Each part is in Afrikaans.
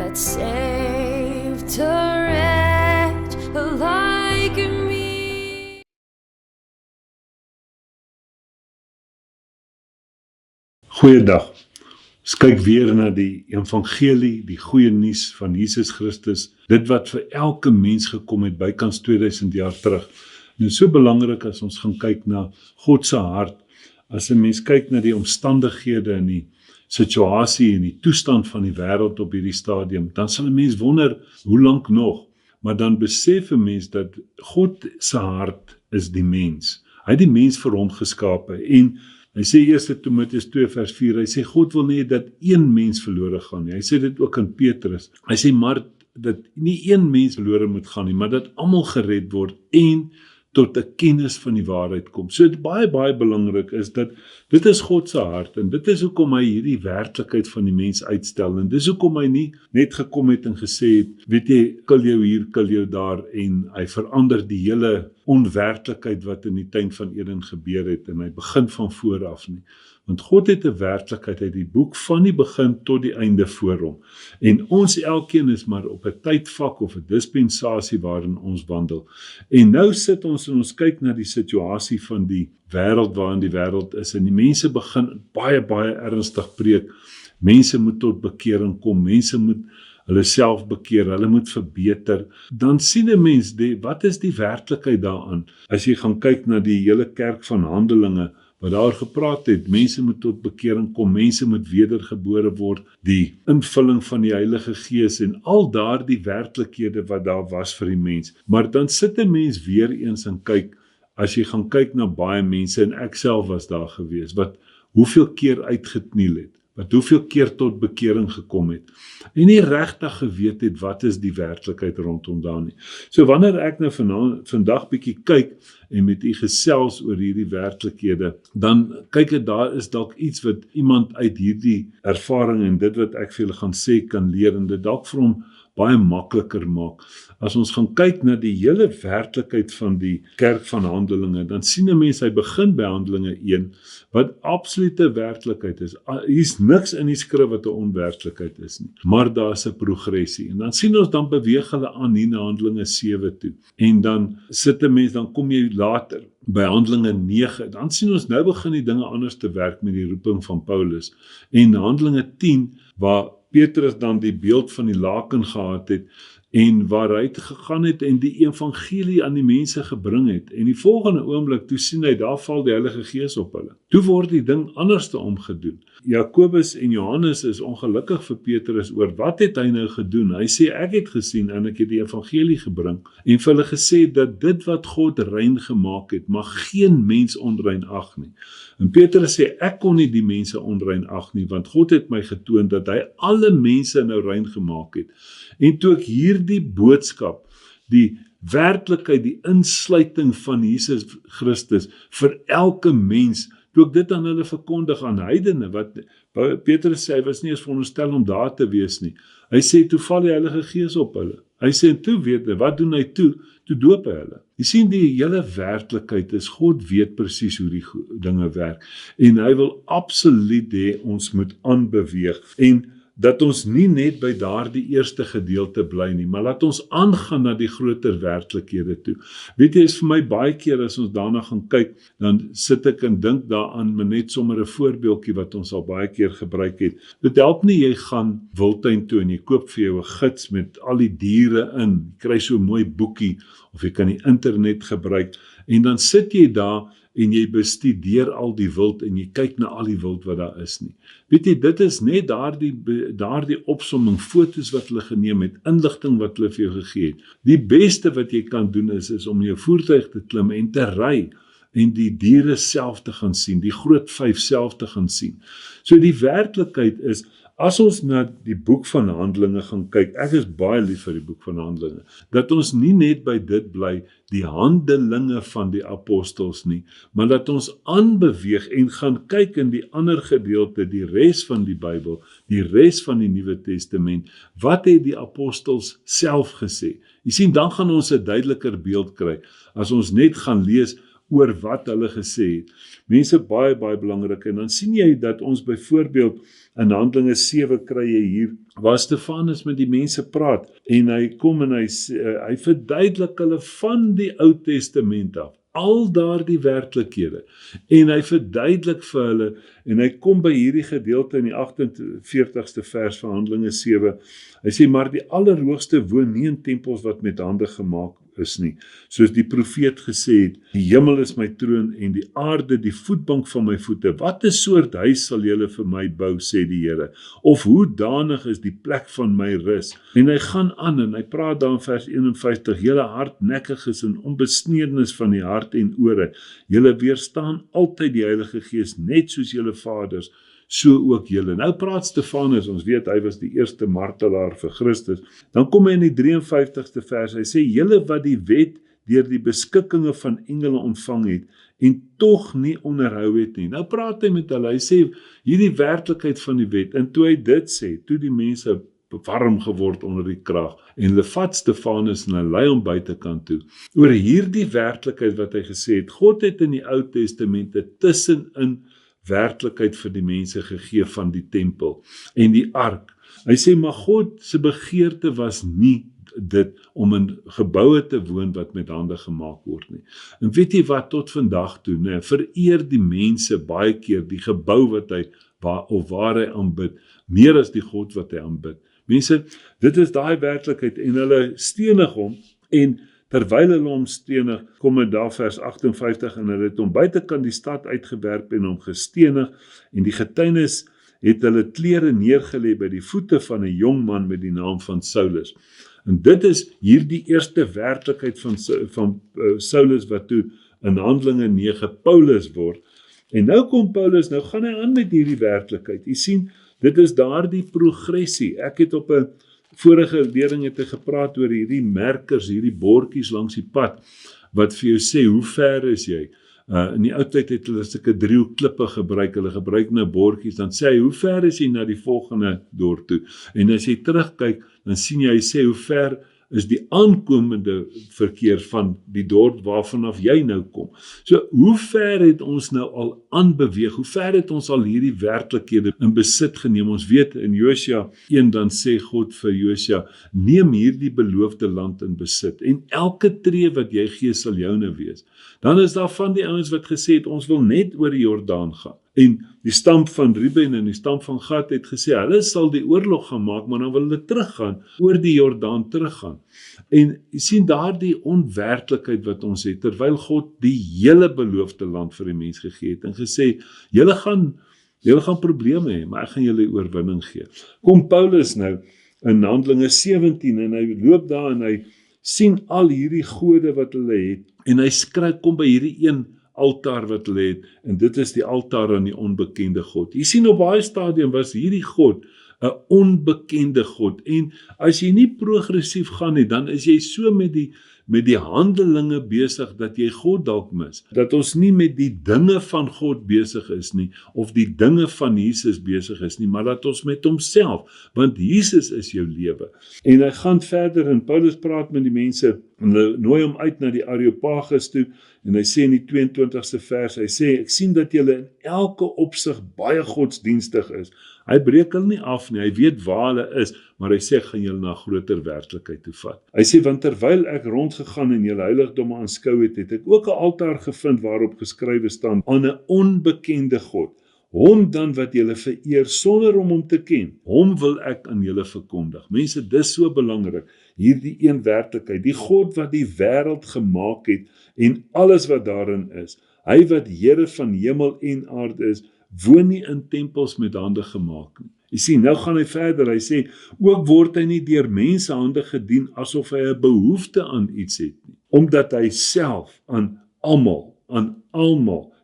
that saved a wretch like me. Goeiedag. Ons kyk weer na die evangelie, die goeie nuus van Jesus Christus, dit wat vir elke mens gekom het bykans 2000 jaar terug. En dit is so belangrik as ons gaan kyk na God se hart, as 'n mens kyk na die omstandighede en die situasie en die toestand van die wêreld op hierdie stadium, dan sal 'n mens wonder, hoe lank nog? Maar dan besef 'n mens dat God se hart is die mens. Hy het die mens vir hom geskape en hy sê 1 Timoteus 2 vers 4, hy sê God wil nie dat een mens verlore gaan nie. Hy sê dit ook in Petrus. Hy sê maar dat nie een mens verlore moet gaan nie, maar dat almal gered word en tot 'n kennis van die waarheid kom. So dit baie belangrik is dat dit is God se hart en dit is hoekom hy hierdie werklikheid van die mens uitstel en dis hoekom hy nie net gekom het en gesê het, weet jy, kil jou hier, kil jou daar en hy verander die hele onwerklikheid wat in die tuin van Eden gebeur het en hy begin van voor af nie. Want God het 'n werklikheid uit die boek van die begin tot die einde voor hom. En ons elkeen is maar op 'n tydvak of 'n dispensasie waarin ons wandel. En nou sit ons en ons kyk na die situasie van die wêreld waarin die wêreld is en die mense begin baie ernstig preek. Mense moet tot bekering kom, mense moet hulle self bekeer, hulle moet verbeter. Dan sien 'n mens, wat is die werklikheid daaraan? As jy gaan kyk na die hele kerk van Handelinge, wat daar gepraat het, mense moet tot bekering kom, mense moet wedergebore word, die invulling van die Heilige Gees en al daardie werklikhede wat daar was vir die mens. Maar dan sit 'n mens weer eens en kyk, as jy gaan kyk na baie mense, en ek self was daar gewees, wat hoeveel keer uitgekniel het, wat hoeveel keer tot bekering gekom het, en nie regtig geweet het wat is die werklikheid rondom daar nie. So wanneer ek nou vandag bietjie kyk, en met u gesels oor hierdie werklikhede, dan kyk ek, daar is dalk iets wat iemand uit hierdie ervaring en dit wat ek vir julle gaan sê kan leer, en dit dalk vir hom baie makliker maak. As ons gaan kyk na die hele werklikheid van die kerk van Handelinge, dan sien 'n mens, hy begin by Handelinge 1, wat absolute werklikheid is. Hier's niks in die skrif wat 'n onwerklikheid is nie, maar daar's 'n progressie. En dan sien ons, dan beweeg hulle aan hier na Handelinge 7 toe. En dan sit 'n mens, dan kom jy later by Handelinge 9, dan sien ons, nou begin die dinge anders te werk met die roeping van Paulus. En Handelinge 10, waar Petrus dan die beeld van die laken gehad het, en waar hy gegaan het en die evangelie aan die mense gebring het, en die volgende oomblik, toe sien hy, daar val die Heilige Gees op hulle. Toe word die ding anders te omgedoen. Jakobus en Johannes is ongelukkig vir Petrus oor, wat het hy nou gedoen? Hy sê, ek het gesien en ek het die evangelie gebring, en vir hulle gesê, dat dit wat God rein gemaak het, mag geen mens onrein ag nie. En Petrus sê, ek kon nie die mense onrein ag nie, want God het my getoon dat hy alle mense nou rein gemaak het. En toe ek hierdie boodskap, die werklikheid, die insluiting van Jesus Christus vir elke mens, toe ek dit aan hulle verkondig, aan heidene, wat Petrus sê, hy was nie eens veronderstel om daar te wees nie. Hy sê, toe val die Heilige Gees op hulle. Hy sê, en toe weet hy, wat doen hy toe? Toe doop hy hulle. Jy sien, die hele werklikheid is, God weet presies hoe die dinge werk, en hy wil absoluut hê ons moet aanbeweeg, en dat ons nie net by daardie eerste gedeelte bly nie, maar laat ons aangaan na die groter werklikhede toe. Weet jy, is vir my baie keer as ons daarna gaan kyk, dan sit ek en dink daaraan, maar net sommer 'n voorbeeldjie wat ons al baie keer gebruik het. Dit help nie, jy gaan wildtuin toe en jy koop vir jou 'n gids met al die diere in, jy kry so 'n mooi boekie, of jy kan die internet gebruik, en dan sit jy daar, en jy bestudeer al die wild, en jy kyk na al die wild wat daar is nie. Weet jy, dit is net daardie opsomming, foto's wat hulle geneem het, inligting wat hulle vir jou gegee het. Die beste wat jy kan doen is om jou voertuig te klim en te ry, en die diere self te gaan sien, die groot 5 self te gaan sien. So die werklikheid is, as ons na die boek van Handelinge gaan kyk, ek is baie lief vir die boek van Handelinge, dat ons nie net by dit bly, die handelinge van die apostels nie, maar dat ons aanbeweeg en gaan kyk in die ander gedeelte, die res van die Bybel, die res van die Nuwe Testament, wat het die apostels self gesê? Jy sien, dan gaan ons 'n duideliker beeld kry, as ons net gaan lees oor wat hulle gesê het. Mense baie belangrik, en dan sien jy dat ons byvoorbeeld in Handelinge 7 kry jy hier, waar Stefanus met die mense praat, en hy kom en hy verduidelik hulle van die Ou Testament af, al daardie werklikhede, en hy verduidelik vir hulle, en hy kom by hierdie gedeelte in die 48ste vers van Handelinge 7, hy sê, maar die Allerhoogste woon nie in tempels wat met hande gemaak is nie, soos die profeet gesê het, die hemel is my troon en die aarde die voetbank van my voete, wat 'n soort huis sal julle vir my bou, sê die Here, of hoe danig is die plek van my rus, en hy gaan aan en hy praat daar in vers 51, julle hardnekkig is en onbesnedenis van die hart en ore, julle weerstaan altyd die Heilige Gees, net soos julle vaders, so ook julle. Nou praat Stefanus, ons weet hy was die eerste martelaar vir Christus, dan kom hy in die 53ste vers, hy sê, julle wat die wet deur die beskikkinge van engele ontvang het, en tog nie onderhou het nie. Nou praat hy met hulle, hy sê, hierdie werklikheid van die wet, en toe hy dit sê, toe die mense warm geword onder die krag, en hulle vat Stefanus en hulle lei hom buitekant toe, oor hierdie werklikheid wat hy gesê het, God het in die Ou Testamente tussenin werklikheid vir die mense gegee van die tempel en die ark. Hy sê, maar God se begeerte was nie dit om in geboue te woon wat met hande gemaak word nie. En weet jy wat, tot vandag toe, vereer die mense baie keer die gebou wat hy, waar hy aanbid, meer as die God wat hy aanbid. Mense, dit is daai werklikheid, en hulle stenig hom, en terwyl hulle hom stenig, kom in daar vers 58, en hulle het hom buitekant die stad uitgewerp en hom gestenig, en die getuienis het hulle klere neergelê by die voete van 'n jong man met die naam van Saulus. En dit is hier die eerste werklikheid van Saulus wat toe in Handelinge 9 Paulus word. En nou kom Paulus, nou gaan hy aan met hierdie werklikheid. Jy sien, dit is daardie progressie. Ek het op 'n vorige lering het gepraat oor hierdie merkers, hierdie bordjies langs die pad, wat vir jou sê, hoe ver is jy? In die ou tyd het hulle sulke driehoekklippe gebruik, hulle gebruik nou bordjies, dan sê hy, hoe ver is jy na die volgende dorp toe? En as jy terugkyk, dan sien jy, hy sê, hoe ver is die aankomende verkeer van die dorp waarvanaf jy nou kom. So, hoe ver het ons nou al aanbeweeg? Hoe ver het ons al hierdie werklikhede in besit geneem? Ons weet in Josua 1, dan sê God vir Josua, neem hierdie beloofde land in besit, en elke tree wat jy gee sal joune wees. Dan is daar van die ouens wat gesê het, ons wil net oor die Jordaan gaan. En die stam van Ruben en die stam van Gad het gesê, hulle sal die oorlog gaan maak, maar dan wil hulle teruggaan, oor die Jordaan teruggaan. En jy sien daardie onwerklikheid wat ons het, terwyl God die hele beloofde land vir die mens gegee het, en gesê, julle gaan probleme hê, maar ek gaan julle oorwinning gee. Kom Paulus nou, in Handelinge 17, en hy loop daar, en hy sien al hierdie gode wat hulle het, en hy kom by hierdie een altaar wat hulle het, en dit is die altaar aan die onbekende God. Jy sien, op baie stadium was hierdie God 'n onbekende God, en as jy nie progressief gaan nie, dan is jy so met die handelinge besig, dat jy God dalk mis, dat ons nie met die dinge van God besig is nie, of die dinge van Jesus besig is nie, maar dat ons met homself, want Jesus is jou lewe. En hy gaan verder, en Paulus praat met die mense, en hulle nooi hom uit na die Areopagus toe, en hy sê in die 22ste vers, hy sê, ek sien dat julle in elke opsig baie godsdienstig is. Hy breek hulle nie af nie, hy weet waar hulle is, maar hy sê, ek gaan julle na groter werklikheid toe vat. Hy sê, want terwyl ek rondgegaan en julle heiligdomme aanskou het, het ek ook 'n altaar gevind waarop geskrywe staan, aan 'n onbekende God. Hom dan wat julle vereer sonder om hom te ken, hom wil ek aan julle verkondig. Mense, dis so belangrik, hierdie een werklikheid, die God wat die wêreld gemaak het en alles wat daarin is, hy wat Here van hemel en aarde is, woon nie in tempels met hande gemaak nie. Jy sien, nou gaan hy verder, hy sê, ook word hy nie deur mense hande gedien, asof hy 'n behoefte aan iets het nie, omdat hy self aan almal,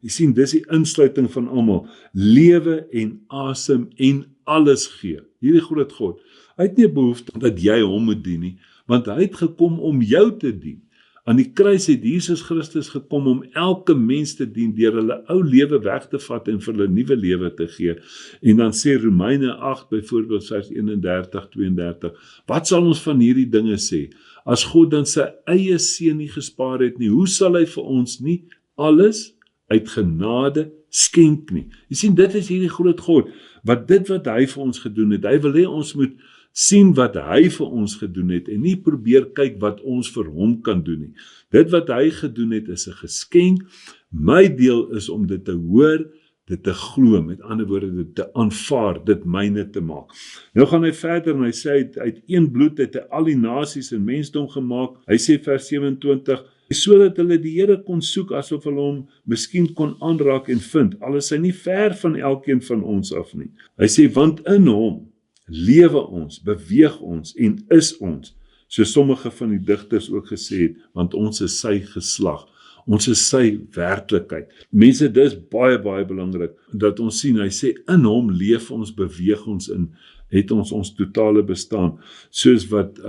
jy sien, dis die insluiting van almal, lewe en asem en alles gee. Hierdie groot God, hy het nie 'n behoefte dat jy hom moet dien nie, want hy het gekom om jou te dien. Aan die kruis het Jesus Christus gekom om elke mens te dien, deur hulle ou lewe weg te vat en vir hulle nuwe lewe te gee. En dan sê Romeine 8 byvoorbeeld vers 31-32, wat sal ons van hierdie dinge sê? As God dan sy eie seun nie gespaar het nie, hoe sal hy vir ons nie alles uit genade skenk nie. Jy sien, dit is hierdie groot God, wat hy vir ons gedoen het, hy wil hê ons moet sien wat hy vir ons gedoen het, en nie probeer kyk wat ons vir hom kan doen nie. Dit wat hy gedoen het is 'n geskenk, my deel is om dit te hoor, dit te glo, met ander woorde, dit te aanvaar, dit myne te maak. Nou gaan hy verder en hy sê, uit een bloed het hy al die nasies in mensdom gemaak. Hy sê vers 27, sodat hulle die Here kon soek asof hulle hom miskien kon aanraak en vind, al is hy nie ver van elkeen van ons af nie. Hy sê, want in hom lewe ons, beweeg ons en is ons, so sommige van die digters ook gesê het, want ons is sy geslag. Ons is sy werklikheid. Mense, dis baie belangrik, dat ons sien, hy sê, in hom leef ons, beweeg ons in, het ons totale bestaan, soos wat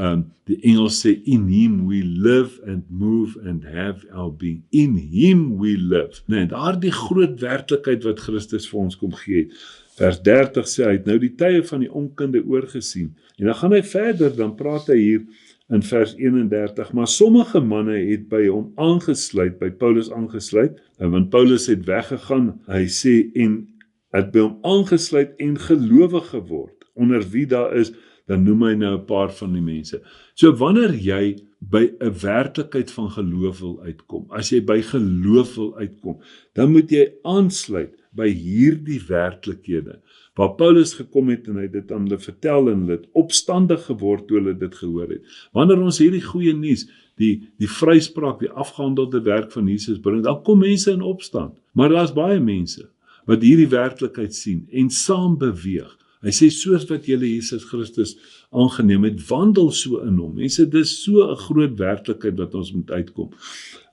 die Engels sê, in him we live and move and have our being. In him we live. Nee, daar die groot werklikheid wat Christus vir ons kom gee het. Vers 30 sê hy, het nou die tye van die onkunde oorgesien. En dan gaan hy verder, dan praat hy hier in vers 31, maar sommige manne het by hom aangesluit, by Paulus aangesluit, want Paulus het weggegaan, hy sê, en het by hom aangesluit en gelowig geword, onder wie daar is, dan noem hy nou 'n paar van die mense. So wanneer jy by 'n werklikheid van geloof wil uitkom, as jy by geloof wil uitkom, dan moet jy aansluit by hierdie werklikhede, waar Paulus gekom het en hy dit aan hulle vertel en hulle het opstandig geword toe hulle dit gehoor het. Wanneer ons hierdie goeie nuus, die vryspraak, die afgehandelde werk van Jesus bring, dan kom mense in opstand. Maar daar's baie mense wat hierdie werklikheid sien en saam beweeg. Hy sê, soos wat julle Jesus Christus aangeneem het, wandel so in hom. Mense, dis so 'n groot werklikheid wat ons moet uitkom.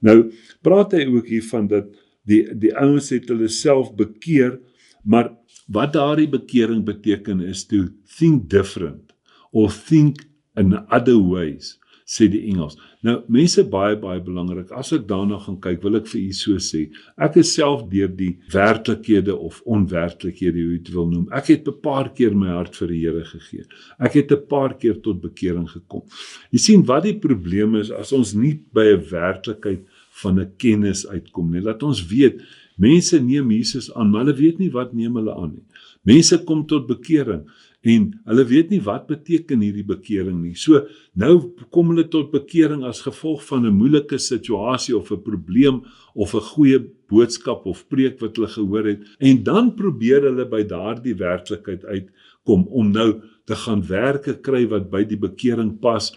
Nou, praat hy ook hiervan dat die ouens het hulle self bekeer, maar wat daardie bekering beteken is to think different, or think in other ways, sê die Engels. Nou, mense, baie belangrik, as ek daarna gaan kyk, wil ek vir u so sê, ek is self deur die werklikhede of onwerklikhede, hoe jy dit wil noem, ek het 'n paar keer my hart vir die Here gegee, ek het 'n paar keer tot bekering gekom. Jy sien, wat die probleem is, as ons nie by 'n werklikheid van 'n kennis uitkom nie, laat ons weet, mense neem Jesus aan, maar hulle weet nie wat neem hulle aan nie. Mense kom tot bekering, en hulle weet nie wat beteken hierdie bekering nie. So, nou kom hulle tot bekering as gevolg van 'n moeilike situasie, of 'n probleem, of 'n goeie boodskap, of preek wat hulle gehoor het, en dan probeer hulle by daardie werklikheid uitkom, om nou te gaan werke kry wat by die bekering pas,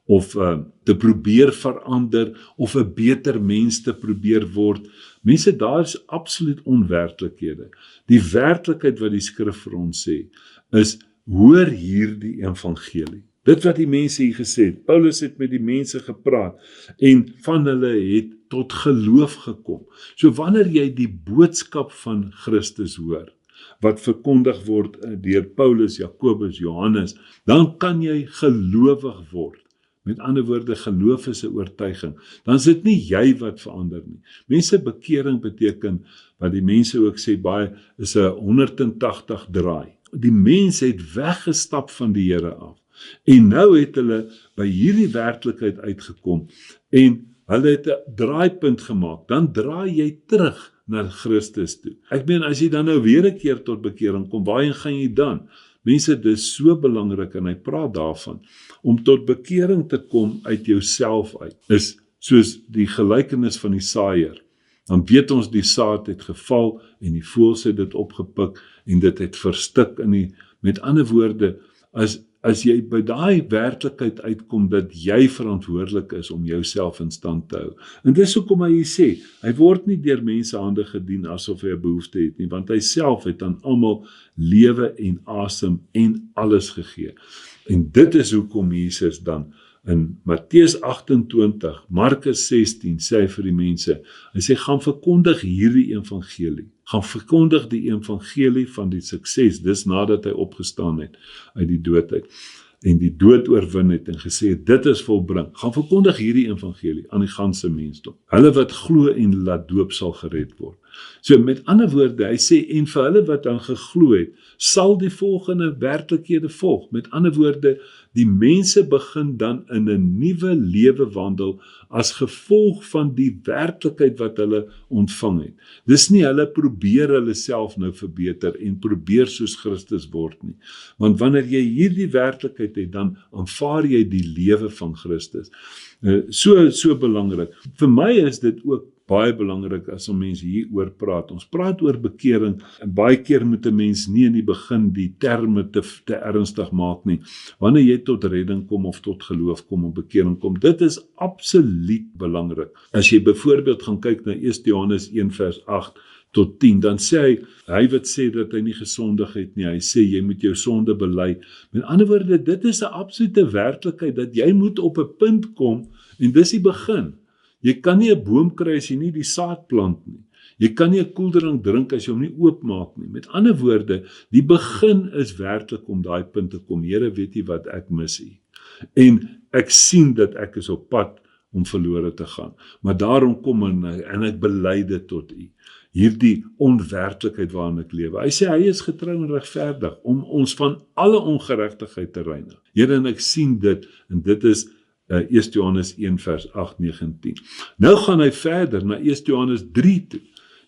of te probeer verander, of 'n beter mens te probeer word. Mense, daar is absoluut onwerklikhede. Die werklikheid wat die skrif vir ons sê, is, hoor hierdie evangelie. Dit wat die mense hier gesê het, Paulus het met die mense gepraat, en van hulle het tot geloof gekom. So wanneer jy die boodskap van Christus hoor, wat verkondig word deur Paulus, Jakobus, Johannes, dan kan jy gelowig word. Met ander woorde, geloof is 'n oortuiging. Dan is dit nie jy wat verander nie. Mense, bekering beteken, wat die mense ook sê baie, is 'n 180 draai. Die mens het weggestap van die Here af. En nou het hulle by hierdie werklikheid uitgekom, en hulle het 'n draaipunt gemaak. Dan draai jy terug na Christus toe. Ek meen, as jy dan nou weer 'n keer tot bekering kom, waarheen gaan jy dan? Mense, dit is so belangrik, en hy praat daarvan, om tot bekering te kom uit jouself uit, is soos die gelykenis van die saaier. Dan weet ons, die saad het geval, en die voëls het dit opgepik, en dit het verstik in die, met ander woorde, as jy by daai werklikheid uitkom, dat jy verantwoordelik is om jouself in stand te hou. En dis hoekom hy sê, hy word nie deur mense hande gedien, asof hy 'n behoefte het nie, want hy self het aan almal lewe en asem en alles gegee. En dit is hoekom Jesus dan in Matteus 28, Markus 16, sê hy vir die mense, hy sê, gaan verkondig hierdie evangelie, gaan verkondig die evangelie van die sukses, dis nadat hy opgestaan het uit die dood uit, en die dood oorwin het, en gesê, dit is volbring, gaan verkondig hierdie evangelie aan die ganse mensdom. Hulle wat glo en laat doop sal gered word. So met ander woorde, hy sê, en vir hulle wat dan geglo het, sal die volgende werklikhede volg. Met ander woorde, Die mense begin dan in 'n nuwe lewe wandel as gevolg van die werklikheid wat hulle ontvang het. Dis nie hulle probeer hulle self nou verbeter en probeer soos Christus word nie. Want wanneer jy hierdie werklikheid het, dan aanvaar jy die lewe van Christus. So belangrik. Vir my is dit ook baie belangrik as mense hieroor praat. Ons praat oor bekering en baie keer moet 'n mens nie in die begin die terme te ernstig maak nie. Wanneer jy tot redding kom of tot geloof kom of bekering kom, dit is absoluut belangrik. As jy byvoorbeeld gaan kyk na 1 Johannes 1 vers 8 tot 10, dan sê hy wat sê dat hy nie gesondig het nie, hy sê jy moet jou sonde bely. Met ander woorde, dit is 'n absolute werklikheid dat jy moet op 'n punt kom en dis die begin. Jy kan nie 'n boom kry as jy nie die saad plant nie. Jy kan nie 'n koeldrank drink as jy hom nie oopmaak nie. Met ander woorde, die begin is werklik om daai punt te kom. Here, weet jy wat ek mis U? En ek sien dat ek is op pad om verlore te gaan. Maar daarom kom en ek bely dit tot U. Hierdie onwerklikheid waarin ek lewe. Hy sê hy is getrou en regverdig om ons van alle ongeregtigheid te reinig. Here, en ek sien dit, en dit is 1 Johannes 1 vers 8, 9 en 10. Nou gaan hy verder na 1 Johannes 3 toe.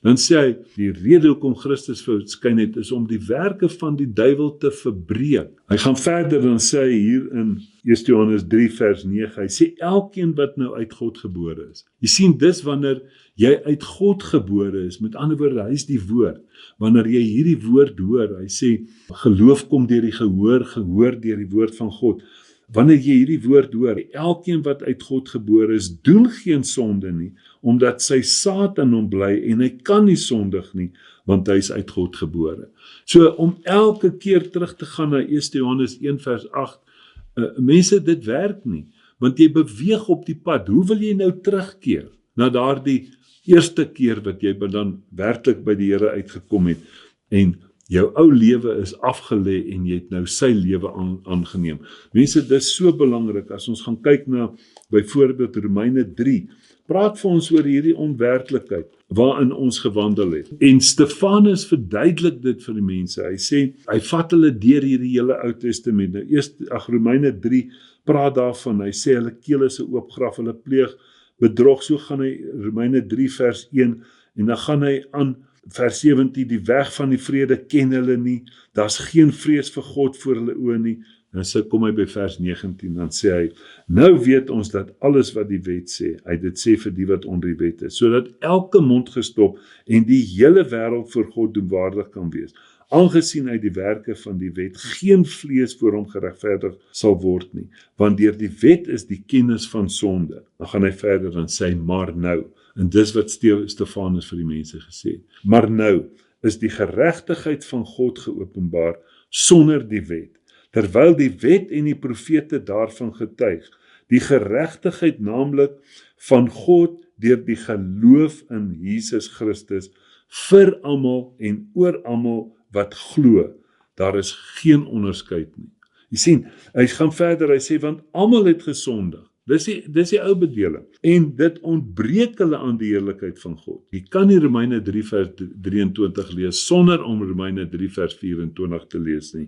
Dan sê hy, die rede hoekom Christus verskyn het, is om die werke van die duiwel te verbreek. Hy gaan verder, dan sê hy hier in 1 Johannes 3 vers 9, hy sê, elkeen wat nou uit God gebore is. Jy sien, dis wanneer jy uit God gebore is, met ander woorde, hy is die woord. Wanneer jy hierdie woord hoor, hy sê, geloof kom deur die gehoor, gehoor deur die woord van God. Wanneer jy hierdie woord hoor, elkeen wat uit God gebore is, doen geen sonde nie, omdat sy saad in hom bly en hy kan nie sondig nie, want hy is uit God gebore. So om elke keer terug te gaan na 1 Johannes 1 vers 8, mense, dit werk nie, want jy beweeg op die pad. Hoe wil jy nou terugkeer na daardie eerste keer wat jy dan werklik by die Here uitgekom het en jou ou lewe is afgelê en jy het nou sy lewe aangeneem. Mense, dit is so belangrik as ons gaan kyk na byvoorbeeld Romeine 3. Praat vir ons oor hierdie onwerklikheid waarin ons gewandel het. En Stefanus verduidelik dit vir die mense. Hy sê, hy vat hulle deur hierdie hele Ou Testament. Nou Romeine 3 praat daarvan. Hy sê hulle keel is 'n oop graf, hulle pleeg bedrog. So gaan hy Romeine 3 vers 1 en dan gaan hy aan vers 17, die weg van die vrede ken hulle nie, daar's geen vrees vir God voor hulle oë nie. En so kom hy by vers 19, dan sê hy, nou weet ons dat alles wat die wet sê, hy dit sê vir die wat onder die wet is, sodat elke mond gestop en die hele wêreld voor God doenwaardig kan wees. Aangesien uit die werke van die wet geen vlees voor hom geregverdig sal word nie, want deur die wet is die kennis van sonde. Dan gaan hy verder en sê, maar nou, en dis wat Stefanus vir die mense gesê het, maar nou is die geregtigheid van God geopenbaar sonder die wet, terwyl die wet en die profete daarvan getuig, die geregtigheid naamlik van God deur die geloof in Jesus Christus vir almal en oor almal wat glo, daar is geen onderskeid nie. Jy sien, hy gaan verder, hy sê, want almal het gesondig. Dis die ou bedeling. En dit ontbreek hulle aan die heerlikheid van God. Jy kan nie Romeine 3 vers 23 lees, sonder om Romeine 3 vers 24 te lees nie.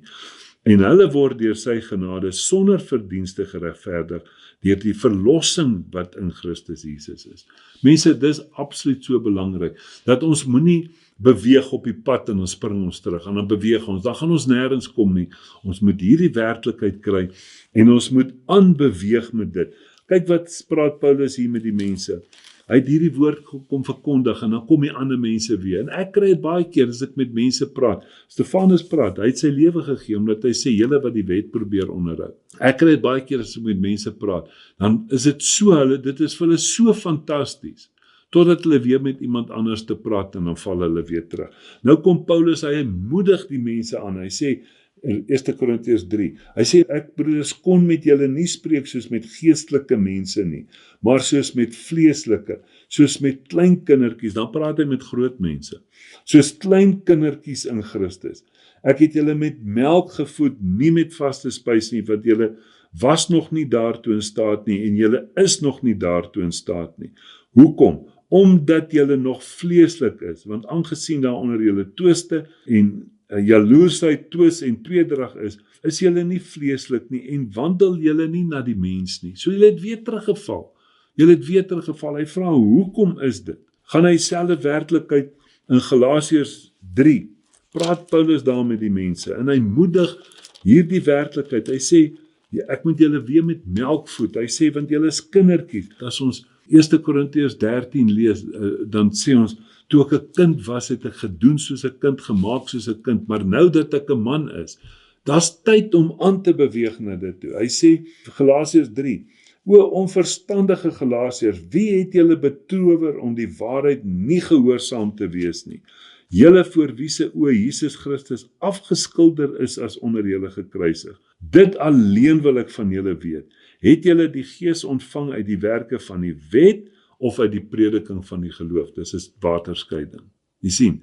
En hulle word deur sy genade sonder verdienste geregverdig, deur die verlossing wat in Christus Jesus is. Mense, dis absoluut so belangrik, dat ons moenie beweeg op die pad en ons spring ons terug, en dan beweeg ons, dan gaan ons nêrens kom nie. Ons moet hierdie werklikheid kry, en ons moet aanbeweeg met dit. Kyk wat praat Paulus hier met die mense. Hy het hierdie woord kom verkondig, en dan kom die ander mense weer. En ek kry dit baie keer, as ek met mense praat. Stefanus praat, hy het sy lewe gegee, omdat hy sê, julle wat die wet probeer onderhou. Ek kry dit baie keer, as ek met mense praat, dan is dit so, dit is vir hulle so fantasties, totdat hulle weer met iemand anders te praat, en dan val hulle weer terug. Nou kom Paulus, hy moedig die mense aan, hy sê, in 1 Korintiërs 3, hy sê, ek broeders kon met julle nie spreek soos met geestelike mense nie, maar soos met vleeslike, soos met klein kindertjies, dan praat hy met groot mense, soos klein kindertjies in Christus. Ek het julle met melk gevoed, nie met vaste spys nie, want julle was nog nie daartoe in staat nie, en julle is nog nie daartoe in staat nie. Hoekom? Omdat julle nog vleeslik is, want aangesien daar onder julle twiste en jaloersheid, twis en tweedrag is julle nie vleeslik nie en wandel julle nie na die mens nie. So julle het weer teruggeval. Hy vra, hoekom is dit? Gaan hy selfe werklikheid in Galasiërs 3, praat Paulus daar met die mense, en hy moedig hierdie werklikheid. Hy sê, ek moet julle weer met melk voed. Hy sê, want julle is kindertjies. As ons 1 Korintiërs 13 lees, dan sê ons, toe ek 'n kind was, het ek gedoen soos 'n kind, gemaak soos 'n kind, maar nou dat ek 'n man is, daar's tyd om aan te beweeg na dit toe. Hy sê, Galasiërs 3, o onverstandige Galasiërs, wie het julle betrower om die waarheid nie gehoorsaam te wees nie? Julle voor wie se oë Jesus Christus afgeskilder is as onder julle gekruisig. Dit alleen wil ek van julle weet. Het julle die Gees ontvang uit die werke van die wet of uit die prediking van die geloof? Dis 'n waterskeiding. Jy sien,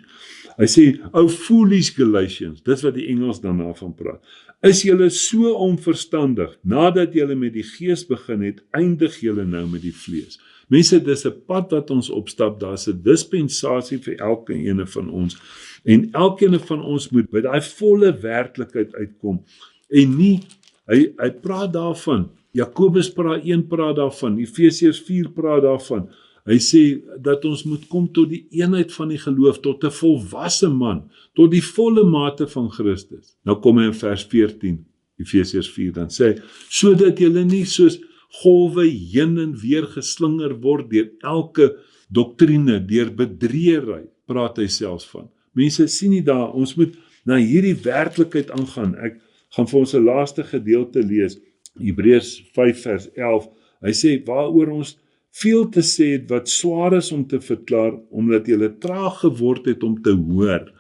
hy sê, o foolish Galatians, dis wat die Engels daarna van praat. Is julle so onverstandig, nadat julle met die Gees begin het, eindig julle nou met die vlees. Mense, dis 'n pad wat ons opstap, daar's 'n dispensasie vir elke ene van ons, en elkeen van ons moet by daai volle werklikheid uitkom, en nie, hy praat daarvan, Jakobus 1 praat daarvan, Efesiërs 4 praat daarvan, hy sê dat ons moet kom tot die eenheid van die geloof, tot 'n volwasse man, tot die volle mate van Christus. Nou kom hy in vers 14, Efesiërs 4, dan sê hy, sodat julle nie soos golwe heen en weer geslinger word deur elke doktrine, deur bedriegerheid, praat hy selfs van. Mense, sien nie daar, ons moet na hierdie werklikheid aangaan. Ek gaan vir ons 'n laaste gedeelte lees, Hebreërs 5 vers 11, hy sê, waaroor ons veel te sê het wat swaar is om te verklaar, omdat julle traag geword het om te hoor.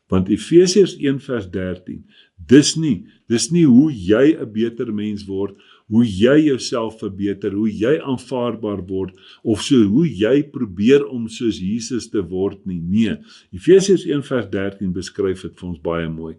Want Efesiërs 1 vers 13, dis nie hoe jy 'n beter mens word, hoe jy jouself verbeter, hoe jy aanvaarbaar word, of so hoe jy probeer om soos Jesus te word nie. Nee, Efesiërs 1 vers 13 beskryf dit vir ons baie mooi.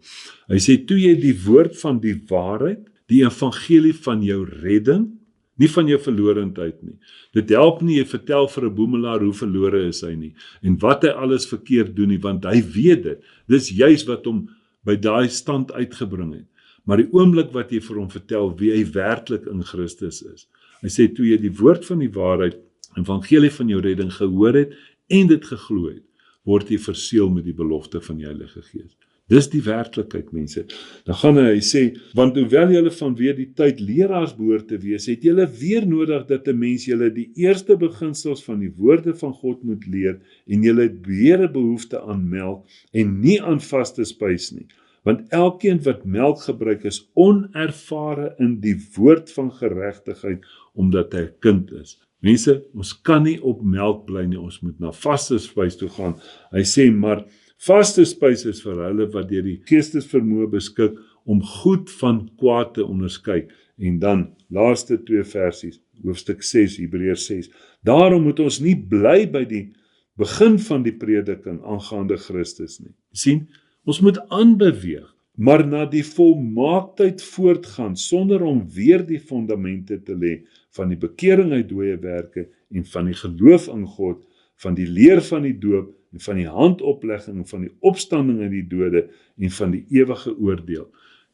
Hy sê, toe jy die woord van die waarheid, die evangelie van jou redding, nie van jou verlorendheid nie. Dit help nie, jy vertel vir 'n boemelaar hoe verlore is hy nie, en wat hy alles verkeerd doen nie, want hy weet dit. Dis juis wat hom by daai stand uitgebring het. Maar die oomblik wat jy vir hom vertel wie hy werklik in Christus is. Hy sê, toe jy die woord van die waarheid, evangelie van jou redding gehoor het, en dit geglo het, word jy verseël met die belofte van die Heilige Gees. Dis die werklikheid, mense. Dan gaan hy sê, want hoewel julle vanweer die tyd leraars behoort te wees, het julle weer nodig dat 'n mens julle die eerste beginsels van die woorde van God moet leer, en julle het weer 'n behoefte aan melk, en nie aan vaste spys nie. Want elkeen wat melk gebruik is onervare in die woord van geregtigheid, omdat hy 'n kind is. Mense, ons kan nie op melk bly nie, ons moet na vaste spys toe gaan. Hy sê, maar vaste spys is vir hulle wat deur die geestesvermoë beskik om goed van kwaad te onderskei. En dan, laaste 2 versies, hoofstuk 6, Hebreërs 6. Daarom moet ons nie bly by die begin van die prediking aangaande Christus nie. Sien, ons moet aanbeweeg, maar na die volmaaktheid voortgaan, sonder om weer die fondamente te lê van die bekering uit dooie werke en van die geloof in God, van die leer van die doop en van die handoplegging, van die opstanding uit die dode en van die ewige oordeel.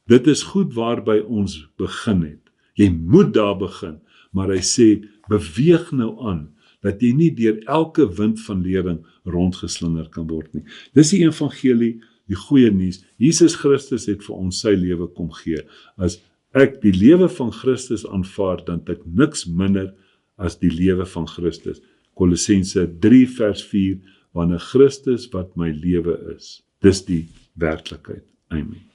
Dit is goed waarby ons begin het. Jy moet daar begin, maar hy sê, beweeg nou aan, dat jy nie deur elke wind van lering rondgeslinger kan word nie. Dis die evangelie, die goeie nuus. Jesus Christus het vir ons sy lewe kom gee. As ek die lewe van Christus aanvaar, dan het ek niks minder as die lewe van Christus. Kolossense 3 vers 4, wanneer Christus wat my lewe is. Dis die werklikheid. Amen.